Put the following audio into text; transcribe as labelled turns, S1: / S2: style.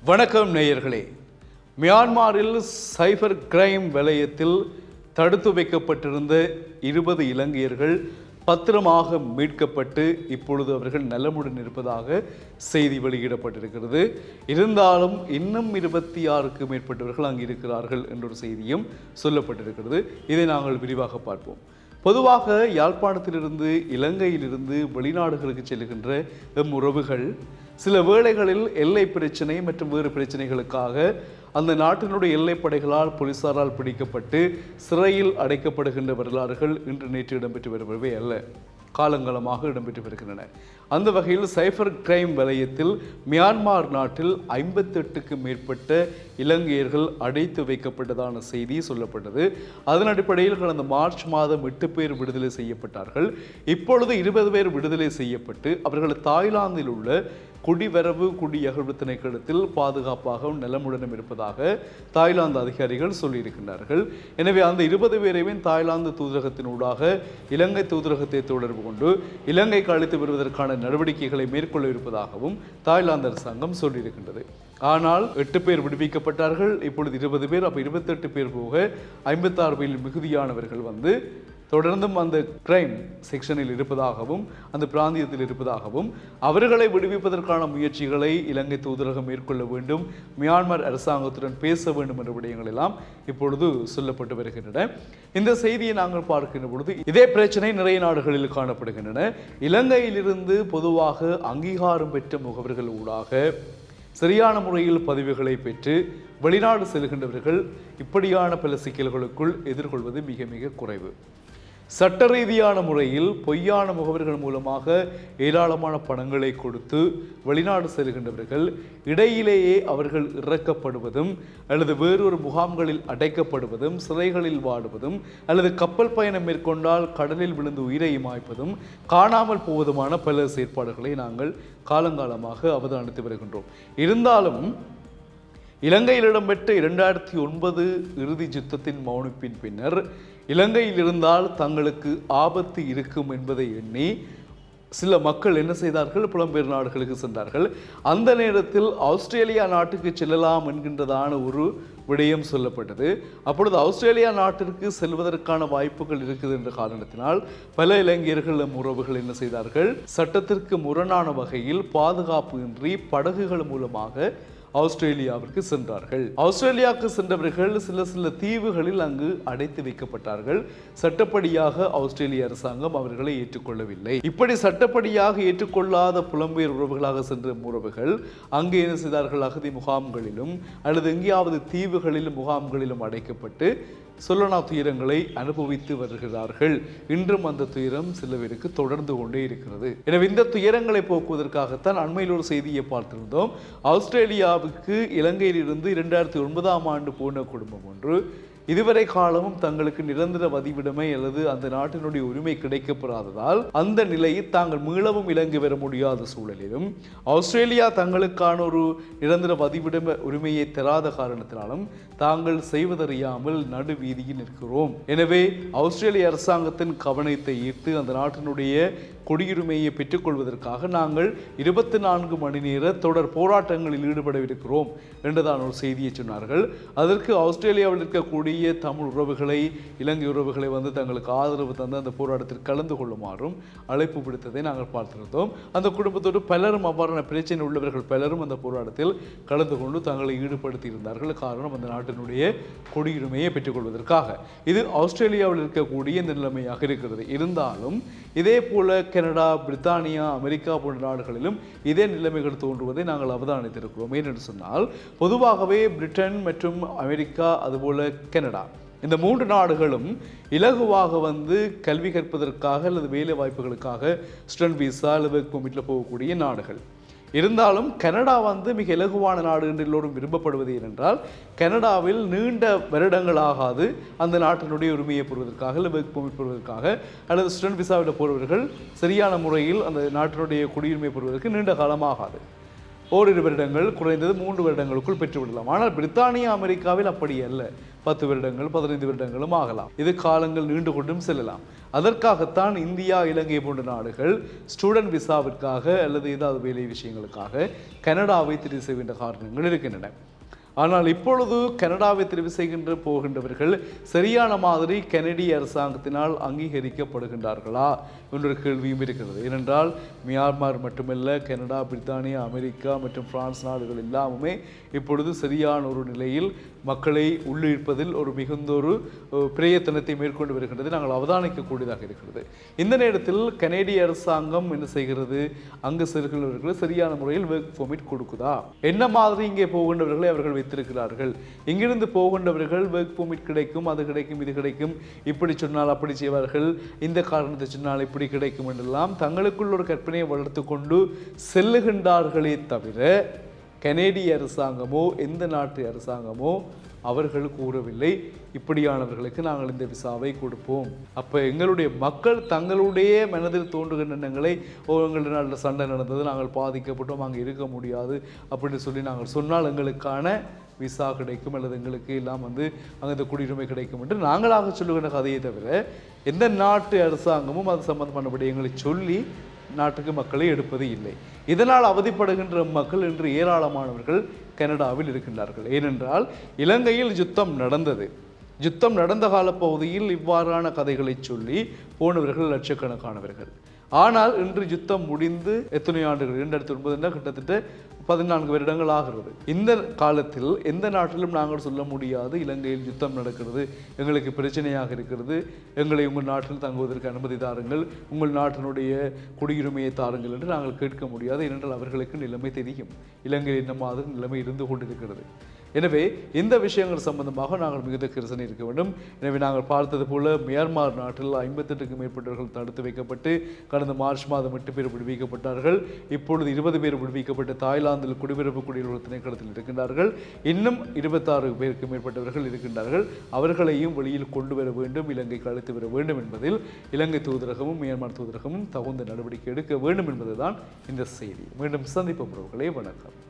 S1: வணக்கம் நேயர்களே. மியான்மரில் சைபர் கிரைம் வலயத்தில் தடுத்து வைக்கப்பட்டிருந்த 20 இலங்கையர்கள் பத்திரமாக மீட்கப்பட்டு இப்பொழுது அவர்கள் நலமுடன் இருப்பதாக செய்தி வெளியிடப்பட்டிருக்கிறது. இருந்தாலும் இன்னும் 26க்கும் மேற்பட்டவர்கள் அங்கு இருக்கிறார்கள் என்றொரு செய்தியும் சொல்லப்பட்டிருக்கிறது. இதை நாங்கள் விரிவாக பார்ப்போம். பொதுவாக யாழ்ப்பாணத்திலிருந்து இலங்கையிலிருந்து வெளிநாடுகளுக்கு செல்கின்ற எம் உறவுகள் சில வேளைகளில் எல்லை பிரச்சனை மற்றும் வேறு பிரச்சனைகளுக்காக அந்த நாட்டினுடைய எல்லைப்படைகளால் போலீசாரால் பிடிக்கப்பட்டு சிறையில் அடைக்கப்படுகின்ற வரலாறுகள் இன்று நேற்று இடம்பெற்று வருபவை அல்ல, காலங்காலமாக இடம்பெற்று வருகின்றன. அந்த வகையில் சைபர் கிரைம் வலயத்தில் மியான்மர் நாட்டில் 58க்கும் மேற்பட்ட இலங்கையர்கள் அடைத்து வைக்கப்பட்டதான செய்தி சொல்லப்பட்டது. அதன் அடிப்படையில் கடந்த மார்ச் மாதம் 8 பேர் விடுதலை செய்யப்பட்டார்கள். இப்பொழுது 20 பேர் விடுதலை செய்யப்பட்டு அவர்கள் தாய்லாந்தில் உள்ள குடிவரவு குடியகழ்வு திணைக்களத்தில் பாதுகாப்பாகவும் நலமுடனும் இருப்பதாக தாய்லாந்து அதிகாரிகள் சொல்லியிருக்கின்றார்கள். எனவே அந்த 20 பேரையும் தாய்லாந்து தூதரகத்தினூடாக இலங்கை தூதரகத்தை தொடர்பு கொண்டு இலங்கைக்கு அழைத்து வருவதற்கான நடவடிக்கைகளை மேற்கொள்ள இருப்பதாகவும் தாய்லாந்து அரசாங்கம் சொல்லியிருக்கின்றது. ஆனால் 8 பேர் விடுவிக்கப்பட்டார்கள். இப்பொழுது 20 பேர், அப்போ 28 பேர் போக 56 பேரில் மிகுதியானவர்கள் தொடர்ந்தும் அந்த கிரைம் செக்ஷனில் இருப்பதாகவும் அந்த பிராந்தியத்தில் இருப்பதாகவும் அவர்களை விடுவிப்பதற்கான முயற்சிகளை இலங்கை தூதரகம் மேற்கொள்ள வேண்டும், மியான்மர் அரசாங்கத்துடன் பேச வேண்டும் என்ற விடயங்கள் எல்லாம் இப்பொழுது சொல்லப்பட்டு வருகின்றன. இந்த செய்தியை நாங்கள் பார்க்கின்ற பொழுது இதே பிரச்சனை நிறைய நாடுகளில் காணப்படுகின்றன. இலங்கையிலிருந்து பொதுவாக அங்கீகாரம் பெற்ற முகவர்கள் ஊடாக சரியான முறையில் பதிவுகளை பெற்று வெளிநாடு செல்கின்றவர்கள் இப்படியான பல சிக்கல்களுக்குள் எதிர்கொள்வது மிக மிக குறைவு. சட்ட ரீதியான முறையில் பொய்யான முகவர்கள் மூலமாக ஏராளமான பணங்களை கொடுத்து வெளிநாடு செல்கின்றவர்கள் இடையிலேயே அவர்கள் இறக்கப்படுவதும் அல்லது வேறொரு முகாம்களில் அடைக்கப்படுவதும் சிறைகளில் வாடுவதும் அல்லது கப்பல் பயணம் மேற்கொண்டால் கடலில் விழுந்து உயிரை மாய்ப்பதும் காணாமல் போவதுமான பல செயற்பாடுகளை நாங்கள் காலங்காலமாக அவதானித்து வருகின்றோம். இருந்தாலும் இலங்கையில் இடம்பெற்ற 2009 இறுதி யுத்தத்தின் மௌனிப்பின் பின்னர் இலங்கையில் இருந்தால் தங்களுக்கு ஆபத்து இருக்கும் என்பதை எண்ணி சில மக்கள் என்ன செய்தார்கள்? புலம்பெயர் நாடுகளுக்கு சென்றார்கள். அந்த நேரத்தில் ஆஸ்திரேலியா நாட்டுக்கு செல்லலாம் என்கின்றதான ஒரு விடயம் சொல்லப்பட்டது. அப்பொழுது ஆஸ்திரேலியா நாட்டிற்கு செல்வதற்கான வாய்ப்புகள் இருக்குது என்ற காரணத்தினால் பல இளைஞர்கள் உறவுகள் என்ன செய்தார்கள்? சட்டத்திற்கு முரணான வகையில் பாதுகாப்பு இன்றி படகுகள் மூலமாக ஆஸ்திரேலியாவிற்கு சென்றார்கள். ஆஸ்திரேலியாவுக்கு சென்றவர்கள் சில தீவுகளில் அங்கு அடைத்து வைக்கப்பட்டார்கள். சட்டப்படியாக ஆஸ்திரேலிய அரசாங்கம் அவர்களை ஏற்றுக்கொள்ளவில்லை. இப்படி சட்டப்படியாக ஏற்றுக்கொள்ளாத புலம்பெயர் உறவுகளாக சென்ற உறவுகள் அங்கு என்ன செய்தார்கள்? அகதி முகாம்களிலும் அல்லது எங்கேயாவது தீவுகளிலும் முகாம்களிலும் அடைக்கப்பட்டு சொல்லனா துயரங்களை அனுபவித்து வருகிறார்கள். இன்றும் அந்த துயரம் சில பேருக்கு தொடர்ந்து கொண்டே இருக்கிறது. எனவே இந்த துயரங்களை போக்குவதற்காகத்தான் அண்மையில் ஒரு செய்தியை பார்த்திருந்தோம். ஆஸ்திரேலியாவுக்கு இலங்கையிலிருந்து 2009ஆம் ஆண்டு போன குடும்பம் ஒன்று இதுவரை காலமும் தங்களுக்கு நிரந்தர வதிவிடமை அல்லது அந்த நாட்டினுடைய உரிமை கிடைக்கப்பெறாததால் அந்த நிலையில் தாங்கள் மீளவும் இலங்கை வர முடியாத சூழலிலும் ஆஸ்திரேலியா தங்களுக்கான ஒரு நிரந்தர வதிவிட உரிமையை தராத காரணத்தினாலும் தாங்கள் செய்வதறியாமல் நடு வீதியில் நிற்கிறோம். எனவே ஆஸ்திரேலிய அரசாங்கத்தின் கவனத்தை ஈர்த்து அந்த நாட்டினுடைய குடியுரிமையை பெற்றுக்கொள்வதற்காக நாங்கள் 24 மணி நேர தொடர் போராட்டங்களில் ஈடுபடவிருக்கிறோம் என்றுதான் ஒரு செய்தியை சொன்னார்கள். அதற்கு ஆஸ்திரேலியாவில் இருக்கக்கூடிய தமிழ் உறவுகளை இலங்கை உறவுகளை தங்களுக்கு ஆதரவு தந்து அந்த போராட்டத்தில் கலந்து கொள்ளுமாறும் அழைப்பு விடுத்ததை நாங்கள் பார்த்திருந்தோம். அந்த குடும்பத்தோடு பலரும் அவ்வாறான பிரச்சனை உள்ளவர்கள் பலரும் அந்த போராட்டத்தில் கலந்து கொண்டு தங்களை ஈடுபடுத்தி இருந்தார்கள். காரணம் அந்த நாட்டினுடைய குடியுரிமையை பெற்றுக்கொள்வதற்காக. இது ஆஸ்திரேலியாவில் இருக்கக்கூடிய இந்த நிலைமையாக இருக்கிறது. இருந்தாலும் இதே போல கனடா, பிரித்தானியா, அமெரிக்கா போன்ற நாடுகளிலும் இதே நிலைமைகள் தோன்றுவதை நாங்கள் அவதானித்திருக்கிறோம். ஏனென்று சொன்னால் பொதுவாகவே பிரிட்டன் மற்றும் அமெரிக்கா அதுபோல கனடா இந்த 3 நாடுகளும் இலகுவாக கல்வி கற்பதற்காக அல்லது வேலை வாய்ப்புகளுக்காக ஸ்டூடெண்ட் விசா அல்லது ஒர்க் பெர்மிட்டில் போகக்கூடிய நாடுகள். இருந்தாலும் கனடா மிக இலகுவான நாடு என்று எல்லோரும் விரும்பப்படுவது ஏனென்றால் கனடாவில் நீண்ட வருடங்கள் ஆகாது அந்த நாட்டினுடைய உரிமையை பெறுவதற்காக அல்லது ஒர்க் பெர்மிட் பெறுவதற்காக அல்லது ஸ்டூடெண்ட் விசாவில் போடுவர்கள் சரியான முறையில் அந்த நாட்டினுடைய குடியுரிமை பெறுவதற்கு நீண்ட காலமாகாது. ஓரிரு வருடங்கள், குறைந்தது 3 வருடங்களுக்குள் பெற்றுவிடலாம். ஆனால் பிரித்தானியா, அமெரிக்காவில் அப்படி அல்ல. 10 வருடங்கள், 15 வருடங்களும் ஆகலாம். இது காலங்கள் நீண்டு கொண்டும் செல்லலாம். அதற்காகத்தான் இந்தியா, இலங்கை போன்ற நாடுகள் ஸ்டூடெண்ட் விசாவிற்காக அல்லது ஏதாவது வேலை விஷயங்களுக்காக கனடாவை தெரிவு செய்ய வேண்டிய காரணங்கள் இருக்கின்றன. ஆனால் இப்பொழுது கனடாவை தெரிவு செய்கின்ற போகின்றவர்கள் சரியான மாதிரி கனடிய அரசாங்கத்தினால் அங்கீகரிக்கப்படுகின்றார்களா என்ற கேள்வியும் இருக்கிறது. ஏனென்றால் மியான்மர் மட்டுமல்ல, கனடா, பிரித்தானியா, அமெரிக்கா மற்றும் பிரான்ஸ் நாடுகள் எல்லாமே இப்பொழுது சரியான ஒரு நிலையில் மக்களை உள்ளிழுப்பதில் ஒரு மிகுந்த ஒரு பிரயத்தனத்தை மேற்கொண்டு வருகின்றது. நாங்கள் அவதானிக்கக்கூடியதாக இருக்கிறது. இந்த நேரத்தில் கனேடிய அரசாங்கம் என்ன செய்கிறது? அங்கு செல்கின்றவர்கள் சரியான முறையில் ஒர்க் பெர்மிட் கொடுக்குதா? என்ன மாதிரி இங்கே போகின்றவர்களை அவர்கள் வைத்திருக்கிறார்கள்? இங்கிருந்து போகின்றவர்கள் ஒர்க் பெர்மிட் கிடைக்கும், அது கிடைக்கும், இது கிடைக்கும், இப்படி சொன்னால் அப்படி செய்வார்கள், இந்த காரணத்தை சொன்னால் இப்படி கிடைக்கும் என்றெல்லாம் தங்களுக்குள் ஒரு கற்பனையை வளர்த்து கொண்டு செல்லுகின்றார்களே தவிர கனேடிய அரசாங்கமோ எந்த நாட்டு அரசாங்கமோ அவர்கள் கூறவில்லை இப்படியானவர்களுக்கு நாங்கள் இந்த விசாவை கொடுப்போம். அப்போ எங்களுடைய மக்கள் தங்களுடைய மனதில் தோன்றுகின்ற எண்ணங்களை எங்களுடைய நாட்டில் சண்டை நடந்தது, நாங்கள் பாதிக்கப்பட்டோம், அங்கே இருக்க முடியாது அப்படின்னு சொல்லி நாங்கள் சொன்னால் எங்களுக்கான விசா கிடைக்கும் அல்லது எங்களுக்கு எல்லாம் அங்கே இந்த குடியுரிமை கிடைக்கும் என்று நாங்களாக சொல்லுகின்ற கதையை தவிர எந்த நாட்டு அரசாங்கமும் அது சம்பந்தமான விடயங்களை சொல்லி நாட்டுக்கு மக்களை எடுப்பது இல்லை. இதனால் அவதிப்படுகின்ற மக்கள் இன்று ஏராளமானவர்கள் கனடாவில் இருக்கின்றார்கள். ஏனென்றால் இலங்கையில் யுத்தம் நடந்தது. யுத்தம் நடந்த காலப்பகுதியில் இவ்வாறான கதைகளை சொல்லி போனவர்கள் லட்சக்கணக்கானவர்கள். ஆனால் இன்று யுத்தம் முடிந்து எத்தனை ஆண்டுகள், 2009 கிட்டத்தட்ட 14 வருடங்கள் ஆகிறது. இந்த காலத்தில் எந்த நாட்டிலும் நாங்கள் சொல்ல முடியாது இலங்கையில் யுத்தம் நடக்கிறது, எங்களுக்கு பிரச்சனையாக இருக்கிறது, எங்களை உங்கள் நாட்டில் தங்குவதற்கு அனுமதி தாருங்கள், உங்கள் நாட்டினுடைய குடியுரிமையை தாருங்கள் என்று நாங்கள் கேட்க முடியாது. ஏனென்றால் அவர்களுக்கு நிலைமை தெரியும், இலங்கையில் என்ன மாதிரி நிலைமை இருந்து கொண்டிருக்கிறது. எனவே இந்த விஷயங்கள் சம்பந்தமாக நாங்கள் மிகுந்த கரிசனை இருக்க வேண்டும். எனவே நாங்கள் பார்த்தது போல மியான்மர் நாட்டில் 58க்கும் மேற்பட்டவர்கள் தடுத்து வைக்கப்பட்டு கடந்த மார்ச் மாதம் 8 பேர் விடுவிக்கப்பட்டார்கள். இப்பொழுது 20 பேர் விடுவிக்கப்பட்டு தாய்லாந்தில் குடிபெயர்ப்பு குடியுரிமை திணைக்களத்தில் இருக்கின்றார்கள். இன்னும் 26 பேருக்கு மேற்பட்டவர்கள் இருக்கின்றார்கள். அவர்களையும் வெளியில் கொண்டு வர வேண்டும், இலங்கைக்கு அழைத்து வர வேண்டும் என்பதில் இலங்கை தூதரகமும் மியான்மர் தூதரகமும் தகுந்த நடவடிக்கை எடுக்க வேண்டும் என்பதுதான் இந்த செய்தி. மீண்டும் சந்திப்போம். வணக்கம்.